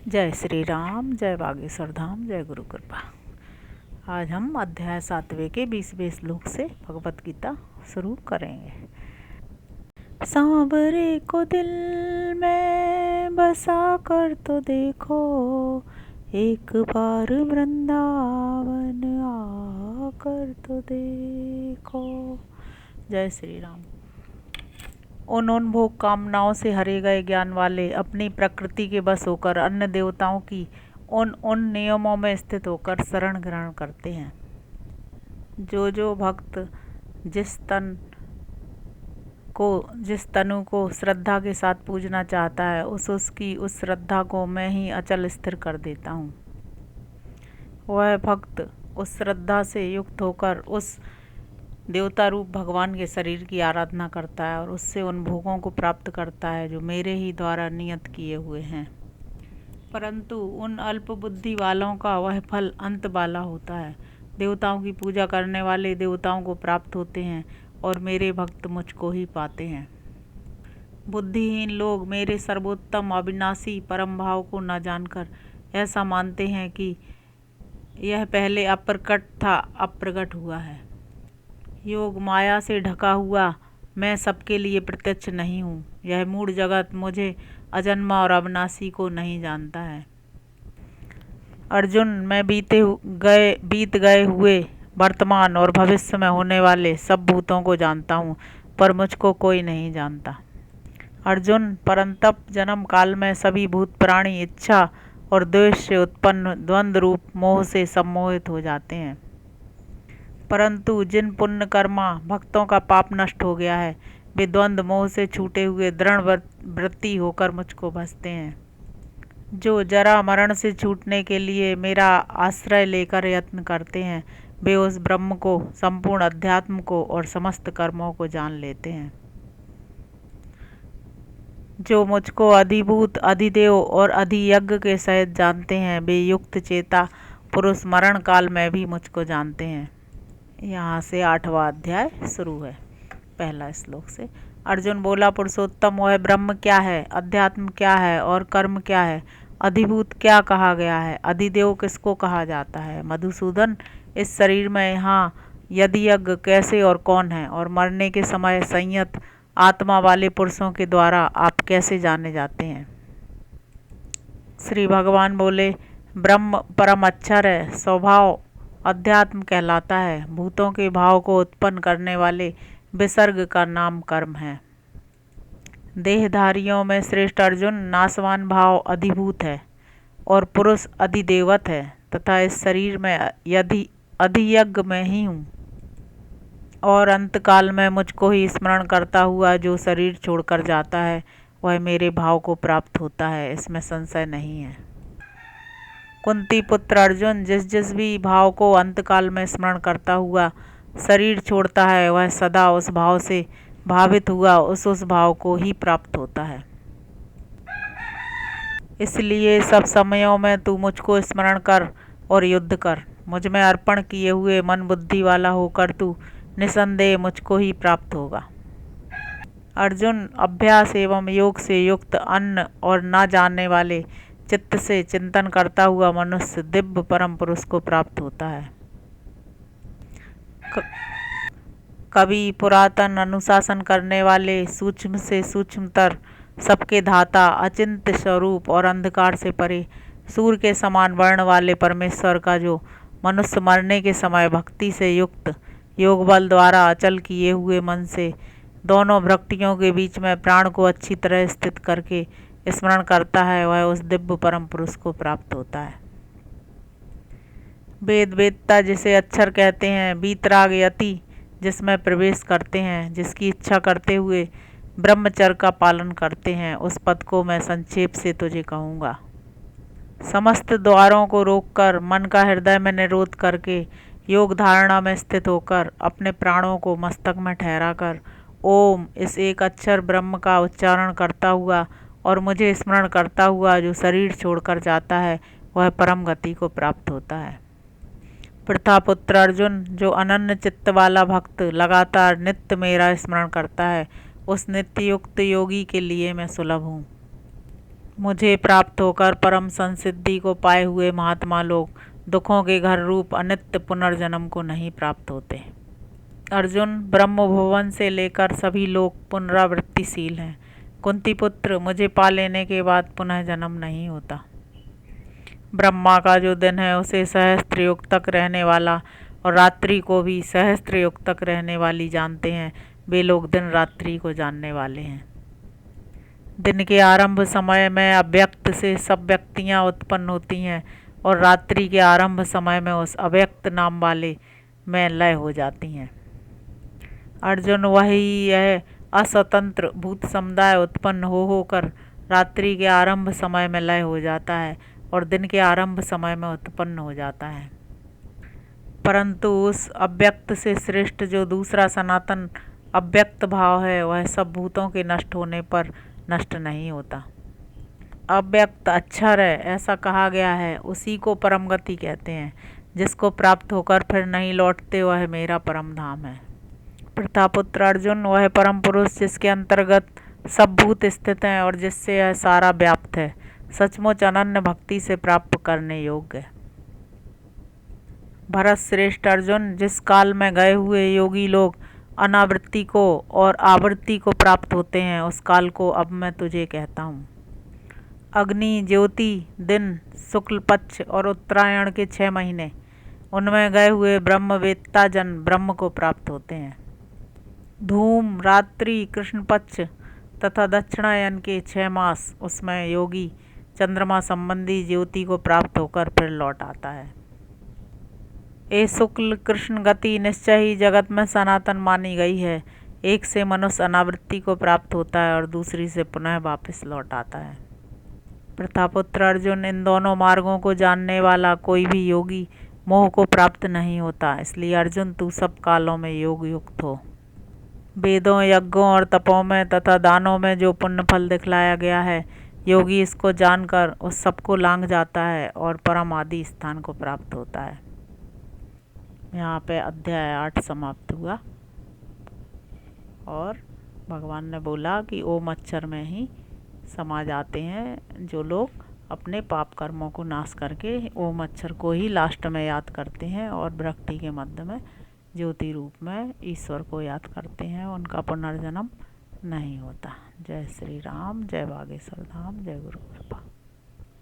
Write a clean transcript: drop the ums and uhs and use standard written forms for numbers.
जय श्री राम, जय बागेश्वर धाम, जय गुरु कृपा। आज हम अध्याय 7वें के 20वें श्लोक से भगवत गीता शुरू करेंगे। सांवरे को दिल में बसा कर तो देखो, एक बार वृंदावन आकर तो देखो। जय श्री राम। उन भोग कामनाओं से हरे गए ज्ञान वाले अपनी प्रकृति के बस होकर अन्य देवताओं की उन नियमों में स्थित होकर शरण ग्रहण करते हैं। जो भक्त जिस तनु को श्रद्धा के साथ पूजना चाहता है, उसकी उस श्रद्धा को मैं ही अचल स्थिर कर देता हूँ। वह भक्त उस श्रद्धा से युक्त होकर उस देवता रूप भगवान के शरीर की आराधना करता है और उससे उन भोगों को प्राप्त करता है जो मेरे ही द्वारा नियत किए हुए हैं। परंतु उन अल्प बुद्धि वालों का वह फल अंत वाला होता है। देवताओं की पूजा करने वाले देवताओं को प्राप्त होते हैं और मेरे भक्त मुझको ही पाते हैं। बुद्धिहीन लोग मेरे सर्वोत्तम अविनाशी परम भाव को न जानकर ऐसा मानते हैं कि यह पहले अप्रकट था, अब प्रकट हुआ है। योग माया से ढका हुआ मैं सबके लिए प्रत्यक्ष नहीं हूँ। यह मूढ़ जगत मुझे अजन्मा और अविनाशी को नहीं जानता है। अर्जुन, मैं बीत गए हुए, वर्तमान और भविष्य में होने वाले सब भूतों को जानता हूँ, पर मुझको कोई नहीं जानता। अर्जुन, परंतप जन्म काल में सभी भूत प्राणी इच्छा और द्वेष से उत्पन्न द्वंद्व रूप मोह से सम्मोहित हो जाते हैं। परंतु जिन पुण्य कर्मा भक्तों का पाप नष्ट हो गया है, वे द्वंद्व मोह से छूटे हुए दृढ़ वृत्ति होकर मुझको भजते हैं। जो जरा मरण से छूटने के लिए मेरा आश्रय लेकर यत्न करते हैं, वे उस ब्रह्म को, संपूर्ण अध्यात्म को और समस्त कर्मों को जान लेते हैं। जो मुझको अधिभूत, अधिदेव और अधियज्ञ के सहित जानते हैं, वे युक्त चेता पुरुष मरण काल में भी मुझको जानते हैं। यहाँ से 8वां अध्याय शुरू है, पहला श्लोक से। अर्जुन बोला, पुरुषोत्तम वह ब्रह्म क्या है, अध्यात्म क्या है और कर्म क्या है, अधिभूत क्या कहा गया है, अधिदेव किसको कहा जाता है। मधुसूदन, इस शरीर में यहाँ यज्ञ कैसे और कौन है, और मरने के समय संयत आत्मा वाले पुरुषों के द्वारा आप कैसे जाने जाते हैं। श्री भगवान बोले, ब्रह्म परम अक्षर है, स्वभाव अध्यात्म कहलाता है। भूतों के भाव को उत्पन्न करने वाले विसर्ग का नाम कर्म है। देहधारियों में श्रेष्ठ अर्जुन, नाशवान भाव अधिभूत है और पुरुष अधिदेवत है, तथा इस शरीर में अधियज्ञ में ही हूँ और अंतकाल में मुझको ही स्मरण करता हुआ जो शरीर छोड़कर जाता है, वह मेरे भाव को प्राप्त होता है, इसमें संशय नहीं है। कुंती पुत्र अर्जुन, जिस भी भाव को अंतकाल में स्मरण करता हुआ शरीर छोड़ता है, वह सदा उस भाव से भावित हुआ उस भाव को ही प्राप्त होता है। इसलिए सब समयों में तू मुझको स्मरण कर और युद्ध कर। मुझ में अर्पण किए हुए मन बुद्धि वाला होकर तू निसंदेह मुझको ही प्राप्त होगा। अर्जुन, अभ्यास एवं योग से युक्त अन्न और न जानने वाले चित्त से चिंतन करता हुआ मनुष्य दिव्य परम पुरुष को प्राप्त होता है। कभी पुरातन अनुशासन करने वाले, सूक्ष्म से सूक्ष्मतर, सबके धाता, अचिंत्य स्वरूप और अंधकार से परे सूर्य के समान वर्ण वाले परमेश्वर का जो मनुष्य मरने के समय भक्ति से युक्त योग बल द्वारा अचल किए हुए मन से दोनों भ्रक्टियों के बीच में प्राण को अच्छी तरह स्थित करके स्मरण करता है, वह उस दिव्य परम पुरुष को प्राप्त होता है। वेदता जिसे अक्षर कहते हैं, वीतराग यति जिसमें प्रवेश करते हैं, जिसकी इच्छा करते हुए ब्रह्मचर्य का पालन करते हैं, उस पद को मैं संक्षेप से तुझे कहूँगा। समस्त द्वारों को रोककर मन का हृदय में निरोध करके योग धारणा में स्थित होकर अपने प्राणों को मस्तक में ठहराकर ओम, इस एक अक्षर ब्रह्म का उच्चारण करता हुआ और मुझे स्मरण करता हुआ जो शरीर छोड़कर जाता है, वह परम गति को प्राप्त होता है। प्रथापुत्र अर्जुन, जो अनन्य चित्त वाला भक्त लगातार नित्य मेरा स्मरण करता है, उस नित्य युक्त योगी के लिए मैं सुलभ हूँ। मुझे प्राप्त होकर परम संसिद्धि को पाए हुए महात्मा लोग दुखों के घर रूप अनित्य पुनर्जन्म को नहीं प्राप्त होते। अर्जुन, ब्रह्म भुवन से लेकर सभी लोग पुनरावृत्तिशील हैं। कुंती पुत्र, मुझे पा लेने के बाद पुनः जन्म नहीं होता। ब्रह्मा का जो दिन है उसे सहस्त्र युग तक रहने वाला और रात्रि को भी सहस्त्र युग तक रहने वाली जानते हैं। वे लोग दिन रात्रि को जानने वाले हैं। दिन के आरंभ समय में अव्यक्त से सब व्यक्तियाँ उत्पन्न होती हैं और रात्रि के आरंभ समय में उस अव्यक्त नाम वाले में लय हो जाती हैं। अर्जुन, वही यह अस्वतंत्र भूत समुदाय उत्पन्न होकर रात्रि के आरंभ समय में लय हो जाता है और दिन के आरंभ समय में उत्पन्न हो जाता है। परंतु उस अव्यक्त से श्रेष्ठ जो दूसरा सनातन अव्यक्त भाव है वह सब भूतों के नष्ट होने पर नष्ट नहीं होता। अव्यक्त अक्षर है ऐसा कहा गया है, उसी को परम गति कहते हैं। जिसको प्राप्त होकर फिर नहीं लौटते वह मेरा परम धाम है। प्रतापुत्र अर्जुन, वह परम पुरुष जिसके अंतर्गत सब भूत स्थित हैं और जिससे यह सारा व्याप्त है, सचमुच अनन्य भक्ति से प्राप्त करने योग्य है। भरत श्रेष्ठ अर्जुन, जिस काल में गए हुए योगी लोग अनावृत्ति को और आवृत्ति को प्राप्त होते हैं उस काल को अब मैं तुझे कहता हूँ। अग्नि, ज्योति, दिन, शुक्ल पक्ष और उत्तरायण के 6 महीने, उनमें गए हुए ब्रह्मवेत्ता जन ब्रह्म को प्राप्त होते हैं। धूम, रात्रि, कृष्ण पक्ष तथा दक्षिणायन के 6 मास, उसमें योगी चंद्रमा संबंधी ज्योति को प्राप्त होकर फिर लौट आता है। ये शुक्ल कृष्ण गति निश्चय ही जगत में सनातन मानी गई है। एक से मनुष्य अनावृत्ति को प्राप्त होता है और दूसरी से पुनः वापस लौट आता है। प्रतापुत्र अर्जुन, इन दोनों मार्गों को जानने वाला कोई भी योगी मोह को प्राप्त नहीं होता। इसलिए अर्जुन, तू सब कालों में योग युक्त हो। वेदों, यज्ञों और तपों में तथा दानों में जो पुण्य फल दिखलाया गया है, योगी इसको जानकर उस सबको लांघ जाता है और परम आदि स्थान को प्राप्त होता है। यहाँ पे अध्याय 8 समाप्त हुआ और भगवान ने बोला कि ओम अक्षर में ही समा जाते हैं जो लोग अपने पाप कर्मों को नाश करके ओम अक्षर को ही लास्ट में याद करते हैं और विरक्ति के मध्य में ज्योति रूप में ईश्वर को याद करते हैं, उनका पुनर्जन्म नहीं होता। जय श्री राम, जय बागेश्वर धाम, जय गुरु कृपा।